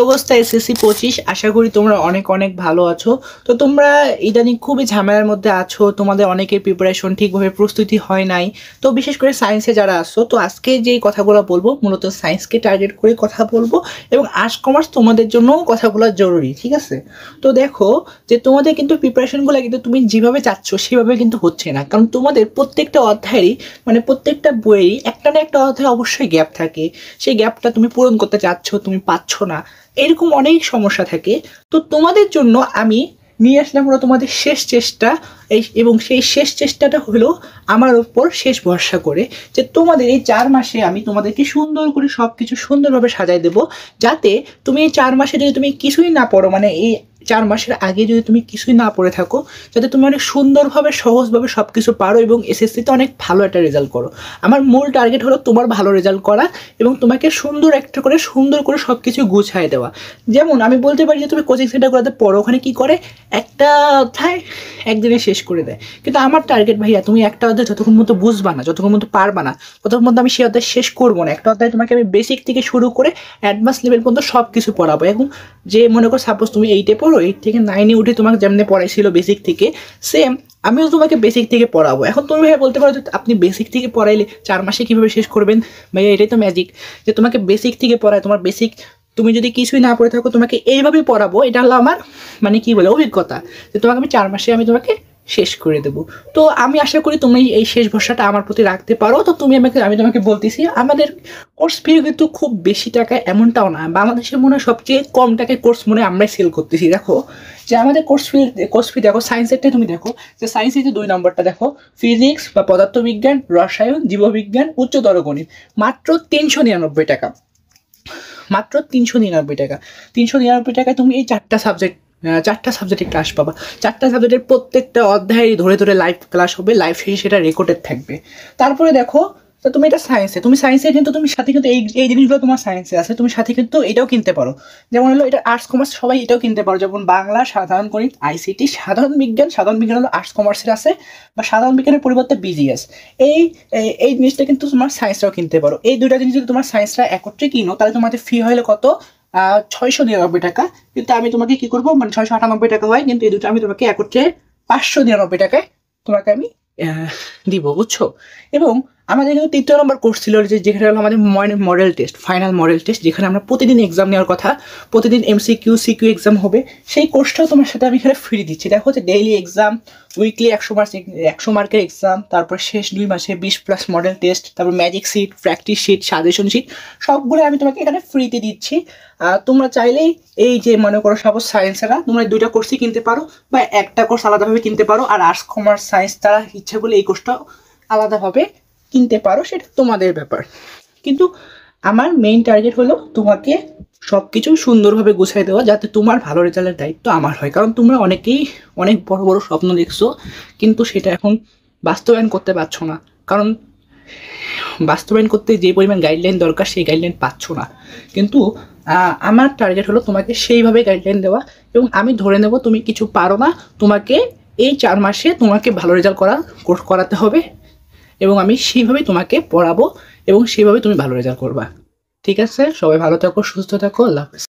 অবস্থা এসএসসি 25? আশা করি তোমরা অনেক অনেক ভালো আছো। তো তোমরা ইদানিং খুবই ঝামেলার মধ্যে আছো, তোমাদের অনেকের প্রিপারেশন ঠিকভাবে প্রস্তুতি হয় নাই। তো বিশেষ করে সায়েন্সে যারা আছো, তো আজকে যেই কথাগুলো বলবো মূলত সায়েন্সকে টার্গেট করে কথা বলবো, এবং আর্টস কমার্স তোমাদের জন্যও কথাগুলো জরুরি, ঠিক আছে? তো দেখো যে তোমাদের কিন্তু প্রিপারেশনগুলো কিন্তু তুমি যেভাবে চাচ্ছ সেভাবে কিন্তু হচ্ছে না, কারণ তোমাদের প্রত্যেকটা অধ্যায়েরই মানে প্রত্যেকটা বইয়েরই একটা না একটা অধ্যায়ে অবশ্যই গ্যাপ থাকে। সেই গ্যাপটা তুমি পূরণ করতে চাচ্ছ, তুমি পাচ্ছ না, এরকম অনেক সমস্যা থাকে। তো তোমাদের জন্য আমি নিয়ে আসলাম হলো তোমাদের শেষ চেষ্টা, এবং সেই শেষ চেষ্টাটা হলো আমার উপর শেষ ভরসা করে, যে তোমাদের এই 4 মাসে আমি তোমাদেরকে সুন্দর করে সব কিছু সুন্দরভাবে সাজাই দেবো, যাতে তুমি এই 4 মাসে যদি তুমি কিছুই না পড়ো, মানে এই 4 মাসের আগে যদি তুমি কিছুই না পড়ে থাকো, যাতে তুমি অনেক সুন্দরভাবে সহজভাবে সব কিছু পারো এবং এসএসসিতে অনেক ভালো একটা রেজাল্ট করো। আমার মূল টার্গেট হলো তোমার ভালো রেজাল্ট করা এবং তোমাকে সুন্দর করে সব কিছু গুছায় দেওয়া। যেমন আমি বলতে পারি যে তুমি কোচিং সেন্টারগুলোতে পড়ো, ওখানে কি করে একটা অধ্যায় একদিনে শেষ করে দেয়, কিন্তু আমার টার্গেট ভাইয়া তুমি একটা অধ্যায় যতক্ষণ মতো বুঝবা না, যতক্ষণ মতো পারবা না, ততক্ষণ মতো আমি সেই অধ্যায় শেষ করবো না। একটা অধ্যায় তোমাকে আমি বেসিক থেকে শুরু করে অ্যাডভান্স লেভেল পর্যন্ত সব কিছু পড়াবো। এবং যে মনে করো সাপোজ তুমি 8-এ পড়ো, 8 থেকে 9-এ উঠে তোমাকে যেমনি পড়াইছিল বেসিক থেকে, সেম আমিও তোমাকে বেসিক থেকে পড়াবো। এখন তুমি ভাইয়া বলতে পারো যে আপনি বেসিক থেকে পড়াইলে 4 মাসে কীভাবে শেষ করবেন? ভাইয়া এটাই তো ম্যাজিক, যে তোমাকে বেসিক থেকে পড়ায়। তোমার বেসিক তুমি যদি কিছুই না পড়ে থাকো, তোমাকে এইভাবেই পড়াবো। এটা হলো আমার মানে কি বলে অভিজ্ঞতা, যে তোমাকে আমি 4 মাসে আমি তোমাকে শেষ করে দেবো। তো আমি আশা করি তুমি এই শেষ ভরসাটা আমার প্রতি রাখতে পারো। তো আমি তোমাকে বলতেছি, আমাদের কোর্স ফি কিন্তু খুব বেশি টাকা এমনটাও না, বাংলাদেশে মনে হয় সবচেয়ে কম টাকায় কোর্স মনে হয় আমরাই সেল করতেছি। দেখো যে আমাদের কোর্স ফি দেখো, সায়েন্সেরটাই তুমি দেখো, যে সায়েন্সের যে 2 নম্বরটা দেখো, ফিজিক্স বা পদার্থবিজ্ঞান, রসায়ন, জীববিজ্ঞান, উচ্চতর গণিত, মাত্র 399 টাকা। মাত্র 399 টাকা। 399 টাকায় তুমি এই 4টা সাবজেক্টের ক্লাস পাবা। 4টা সাবজেক্টের প্রত্যেকটা অধ্যায় ধরে ধরে লাইভ ক্লাস হবে, লাইভ শেষে সেটা রেকর্ডেড থাকবে। তারপরে দেখো, তো তুমি এটা সায়েন্সে কিন্তু তুমি সাথে কিন্তু এই জিনিসগুলো তোমার সায়েন্সে আছে, তুমি সাথে কিন্তু এটাও কিনতে পারো। যেমন হলো এটা আর্টস কমার্স সবাই এটাও কিনতে পারো, যেমন বাংলা, সাধারণ গণিত, আইসিটি, সাধারণ বিজ্ঞান হলো আর্টস কমার্সের আছে, বা সাধারণ বিজ্ঞানের পরিবর্তে বিজিএস। এই এই জিনিসটা কিন্তু তোমার সায়েন্সটাও কিনতে পারো। এই দুইটা জিনিস যদি তোমার সায়েন্সটা একত্রে কিনো, তাহলে তোমাদের ফি হলো কত? 699 টাকা। কিন্তু আমি তোমাকে কি করবো, মানে 698 টাকা হয়, কিন্তু এই দুটো আমি তোমাকে একত্রে 599 টাকায় তোমাকে আমি দিব, বুঝছো? এবং আমাদের কিন্তু 3য় নম্বর কোর্স ছিল, যেখানে হলো আমাদের model test, final model test, যেখানে আমরা প্রতিদিন এক্সাম নেওয়ার কথা, প্রতিদিন MCQ CQ এক্সাম হবে। সেই কোর্সটাও তোমার সাথে আমি এখানে ফ্রি দিচ্ছি। দেখো হচ্ছে ডেইলি এক্সাম, উইকলি 100 মার্কের এক্সাম, তারপর শেষ 2 মাসে 20+ মডেল টেস্ট, তারপর magic sheet, practice sheet, suggestion sheet, সবগুলো আমি তোমাকে এখানে ফ্রিতে দিচ্ছি। তোমরা চাইলেই এই যে মনে করো সাপোজ সায়েন্সেরা তোমরা 2টা কোর্সই কিনতে পারো, বা একটা কোর্স আলাদাভাবে কিনতে পারো, আর আর্টস কমার্স সায়েন্স তারা ইচ্ছা করলে এই কোর্সটাও আলাদাভাবে কিনতে পারো, সেটা তোমাদের ব্যাপার। কিন্তু আমার মেইন টার্গেট হলো তোমাকে সব কিছু সুন্দরভাবে গুছিয়ে দেওয়া, যাতে তোমার ভালো রেজাল্টের দায়িত্ব আমার হয়। কারণ তোমরা অনেকেই অনেক বড় বড় স্বপ্ন দেখছো, কিন্তু সেটা এখন বাস্তবায়ন করতে পারছো না, কারণ বাস্তবায়ন করতে যে পরিমাণ গাইডলাইন দরকার সেই গাইডলাইন পাচ্ছ না। কিন্তু আমার টার্গেট হলো তোমাকে সেইভাবে গাইডলাইন দেওয়া, এবং আমি ধরে নেব তুমি কিছু পারো না, তোমাকে এই 4 মাসে তোমাকে ভালো রেজাল্ট করাতে হবে, এবং আমি সেইভাবেই তোমাকে পড়াবো, এবং সেইভাবে তুমি ভালো রেজাল্ট করবা। ঠিক আছে, সবাই ভালো থাকো, সুস্থ থাকো, আল্লাহ হাফেজ।